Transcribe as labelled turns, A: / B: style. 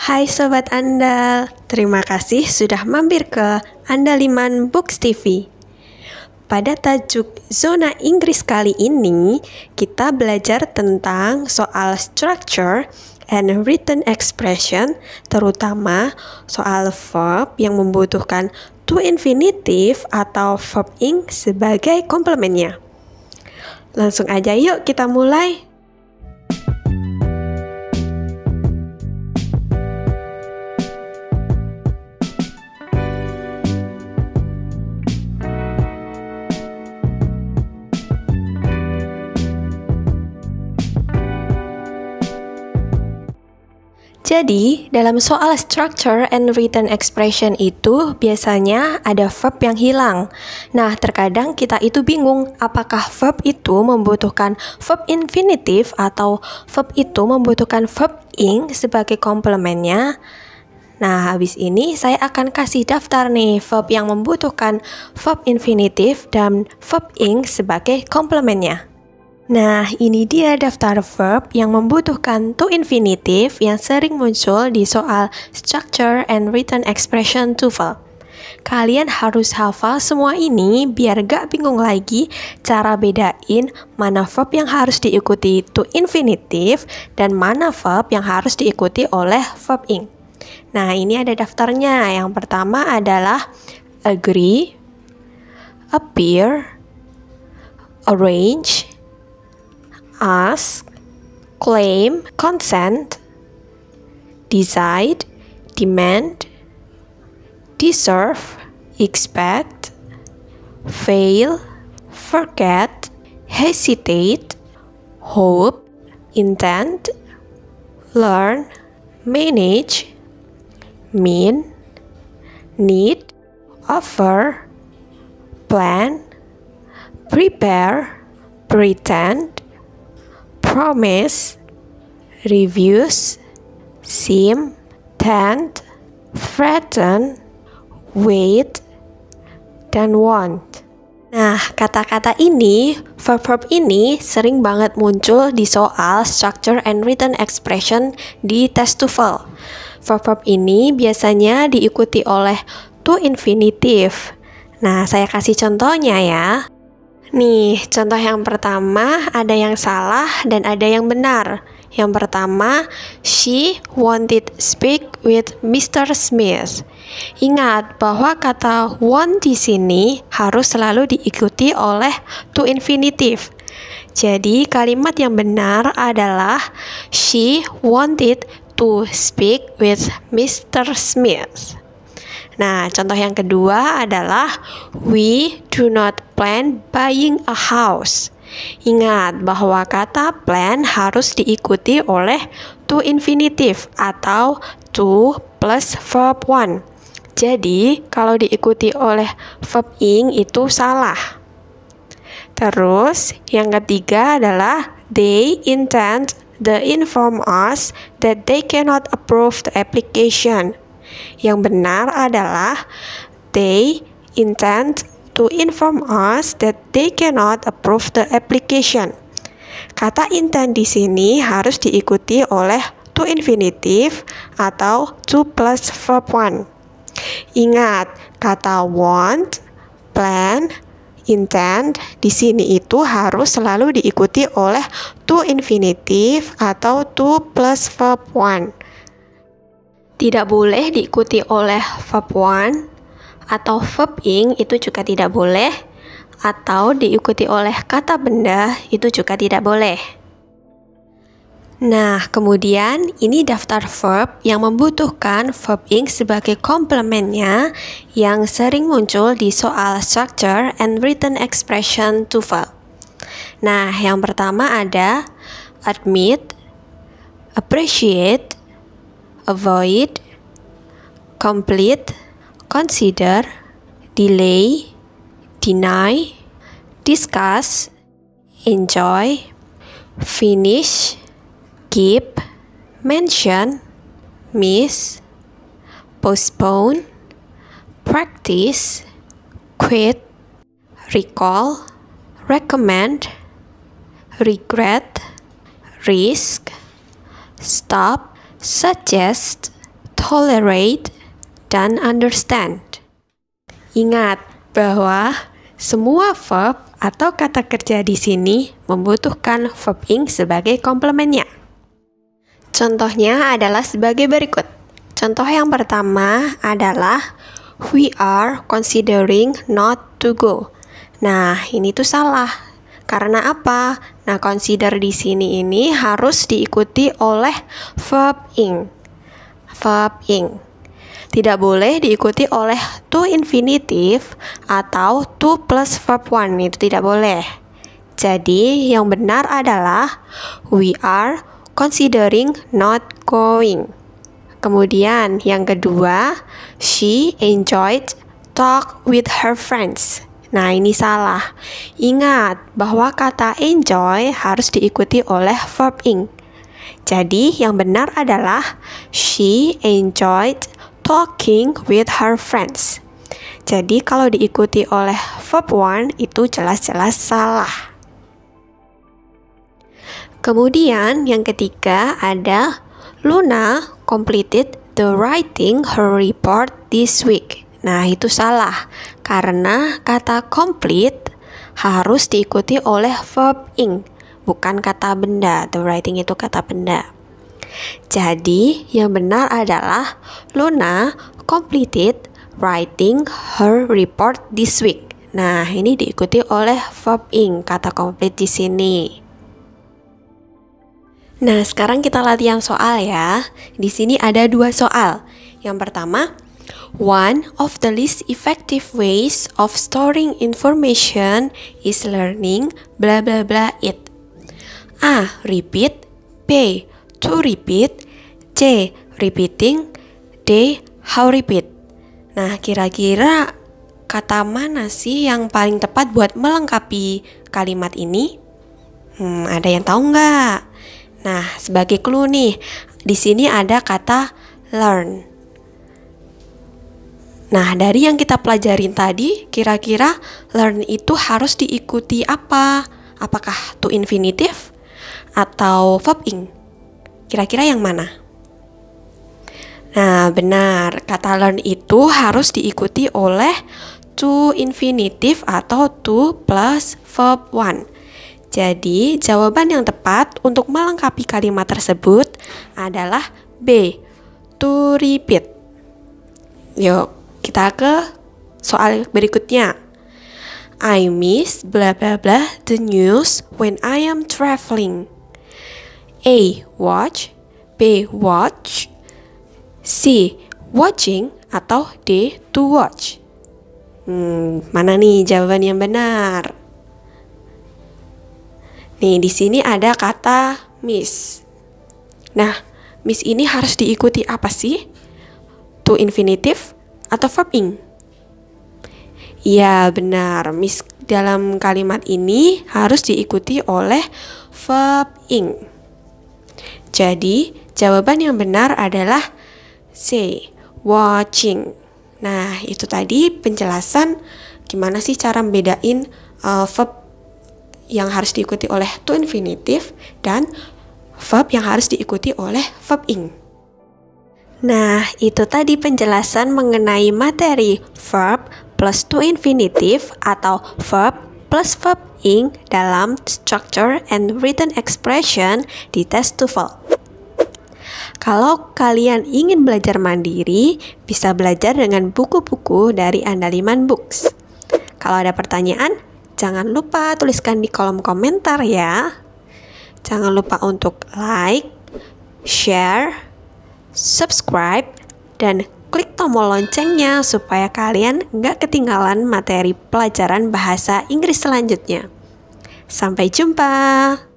A: Hai Sobat Andal, terima kasih sudah mampir ke Andaliman Books TV. Pada tajuk Zona Inggris kali ini, kita belajar tentang soal structure and written expression, terutama soal verb yang membutuhkan to infinitive atau verb ing sebagai komplemennya. Langsung aja yuk kita mulai. Jadi, dalam soal structure and written expression itu biasanya ada verb yang hilang. Nah, terkadang kita itu bingung apakah verb itu membutuhkan verb infinitive atau verb itu membutuhkan verb ing sebagai komplemennya. Nah, habis ini saya akan kasih daftar nih verb yang membutuhkan verb infinitive dan verb ing sebagai komplemennya. Nah, ini dia daftar verb yang membutuhkan to infinitive yang sering muncul di soal structure and written expression TOEFL. Kalian harus hafal semua ini biar gak bingung lagi cara bedain mana verb yang harus diikuti to infinitive dan mana verb yang harus diikuti oleh verb ing. Nah, ini ada daftarnya. Yang pertama adalah agree, appear, arrange, ask, claim, consent, decide, demand, deserve, expect, fail, forget, hesitate, hope, intend, learn, manage, mean, need, offer, plan, prepare, pretend, promise, refuse, seem, tend, threaten, wait, dan want. Nah, kata-kata ini, verb-verb ini sering banget muncul di soal structure and written expression di tes TOEFL. Verb-verb ini biasanya diikuti oleh to infinitive. Nah, saya kasih contohnya ya. Nih, contoh yang pertama ada yang salah dan ada yang benar. Yang pertama, she wanted speak with Mr. Smith. Ingat bahwa kata want di sini harus selalu diikuti oleh to infinitive. Jadi, kalimat yang benar adalah she wanted to speak with Mr. Smith. Nah, contoh yang kedua adalah we do not plan buying a house. Ingat bahwa kata plan harus diikuti oleh to infinitive atau to plus verb one. Jadi, kalau diikuti oleh verb ing itu salah. Terus, yang ketiga adalah they intend to inform us that they cannot approve the application. Yang benar adalah they intend to inform us that they cannot approve the application. Kata intend di sini harus diikuti oleh to infinitive atau to plus verb one. Ingat, kata want, plan, intend di sini itu harus selalu diikuti oleh to infinitive atau to plus verb one. Tidak boleh diikuti oleh verb one atau verb ing itu juga tidak boleh, atau diikuti oleh kata benda itu juga tidak boleh. Nah, kemudian ini daftar verb yang membutuhkan verb ing sebagai komplemennya yang sering muncul di soal structure and written expression TOEFL. Nah, yang pertama ada admit, appreciate, avoid, complete, consider, delay, deny, discuss, enjoy, finish, keep, mention, miss, postpone, practice, quit, recall, recommend, regret, risk, stop, suggest, tolerate, dan understand. Ingat bahwa semua verb atau kata kerja di sini membutuhkan verb ing sebagai komplemennya. Contohnya adalah sebagai berikut. Contoh yang pertama adalah we are considering not to go. Nah, ini tuh salah. Karena apa? Nah, consider di sini ini harus diikuti oleh verb ing. Verb ing. Tidak boleh diikuti oleh to infinitive atau to plus verb one. Itu tidak boleh. Jadi, yang benar adalah we are considering not going. Kemudian, yang kedua, she enjoyed talk with her friends. Nah, ini salah. Ingat bahwa kata enjoy harus diikuti oleh verb ing. Jadi, yang benar adalah she enjoyed talking with her friends. Jadi, kalau diikuti oleh verb one, itu jelas-jelas salah. Kemudian, yang ketiga ada Luna completed the writing her report this week. Nah, itu salah. Karena kata complete harus diikuti oleh verb ing, bukan kata benda. The writing itu kata benda. Jadi, yang benar adalah Luna completed writing her report this week. Nah, ini diikuti oleh verb ing, kata complete di sini. Nah, sekarang kita latihan soal ya. Di sini ada 2 soal. Yang pertama, one of the least effective ways of storing information is learning blah blah blah it. A. Repeat. B. To repeat. C. Repeating. D. How repeat. Nah, kira-kira kata mana sih yang paling tepat buat melengkapi kalimat ini? Ada yang tahu nggak? Nah, sebagai clue nih, di sini ada kata learn. Nah, dari yang kita pelajarin tadi, kira-kira learn itu harus diikuti apa? Apakah to infinitive atau verb ing? Kira-kira yang mana? Nah, benar. Kata learn itu harus diikuti oleh to infinitive atau to plus verb one. Jadi, jawaban yang tepat untuk melengkapi kalimat tersebut adalah B, to repeat. Yuk, kita ke soal berikutnya. I miss blah blah blah the news when I am traveling. A, watch. B, watch. C, watching. Atau D, to watch. Mana nih jawaban yang benar? Nih, di sini ada kata miss. Nah, miss ini harus diikuti apa sih? To infinitive atau verb ing? Iya, benar. Miss dalam kalimat ini harus diikuti oleh verb ing. Jadi, jawaban yang benar adalah C, watching. Nah, itu tadi penjelasan gimana sih cara membedain verb yang harus diikuti oleh to infinitive dan verb yang harus diikuti oleh verb ing. Nah, itu tadi penjelasan mengenai materi verb plus to infinitive atau verb plus verb ing dalam structure and written expression di tes TOEFL. Kalau kalian ingin belajar mandiri, bisa belajar dengan buku-buku dari Andaliman Books. Kalau ada pertanyaan, jangan lupa tuliskan di kolom komentar ya. Jangan lupa untuk like, share, subscribe, dan klik tombol loncengnya supaya kalian nggak ketinggalan materi pelajaran bahasa Inggris selanjutnya. Sampai jumpa!